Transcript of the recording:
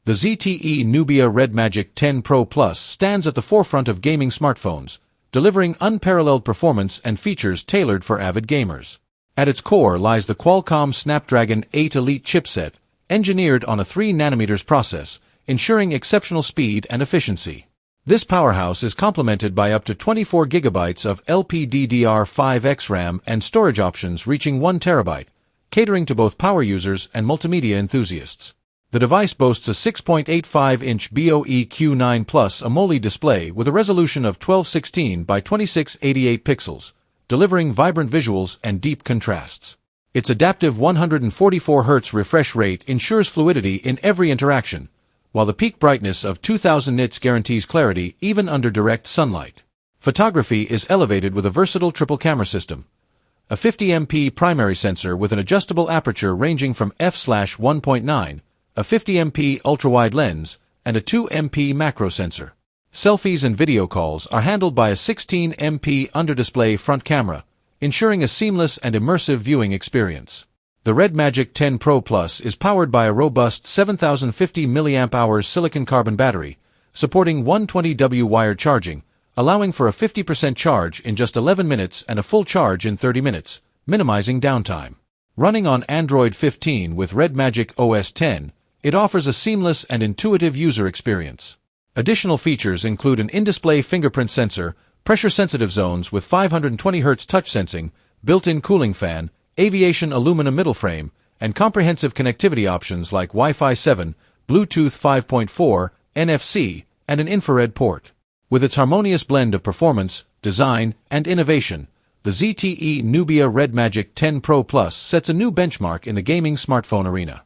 The ZTE Nubia RedMagic 10 Pro Plus stands at the forefront of gaming smartphones, delivering unparalleled performance and features tailored for avid gamers. At its core lies the Qualcomm Snapdragon 8 Elite chipset, engineered on a 3nm process, ensuring exceptional speed and efficiency. This powerhouse is complemented by up to 24 GB of LPDDR5X RAM and storage options reaching 1 TB, catering to both power users and multimedia enthusiasts. The device boasts a 6.85-inch BOE-Q9 Plus AMOLED display with a resolution of 1216 by 2688 pixels, delivering vibrant visuals and deep contrasts. Its adaptive 144 Hz refresh rate ensures fluidity in every interaction, while the peak brightness of 2000 nits guarantees clarity even under direct sunlight. Photography is elevated with a versatile triple camera system. A 50MP primary sensor with an adjustable aperture ranging from f/1.9, a 50MP ultra-wide lens, and a 2MP macro sensor. Selfies and video calls are handled by a 16MP under-display front camera, ensuring a seamless and immersive viewing experience. The RedMagic 10 Pro Plus is powered by a robust 7050 mAh silicon-carbon battery, supporting 120W wired charging, allowing for a 50% charge in just 11 minutes and a full charge in 30 minutes, minimizing downtime. Running on Android 15 with RedMagic OS 10, it offers a seamless and intuitive user experience. Additional features include an in-display fingerprint sensor, pressure-sensitive zones with 520 Hz touch sensing, built-in cooling fan, aviation aluminum middle frame, and comprehensive connectivity options like Wi-Fi 7, Bluetooth 5.4, NFC, and an infrared port. With its harmonious blend of performance, design, and innovation, the ZTE Nubia RedMagic 10 Pro Plus sets a new benchmark in the gaming smartphone arena.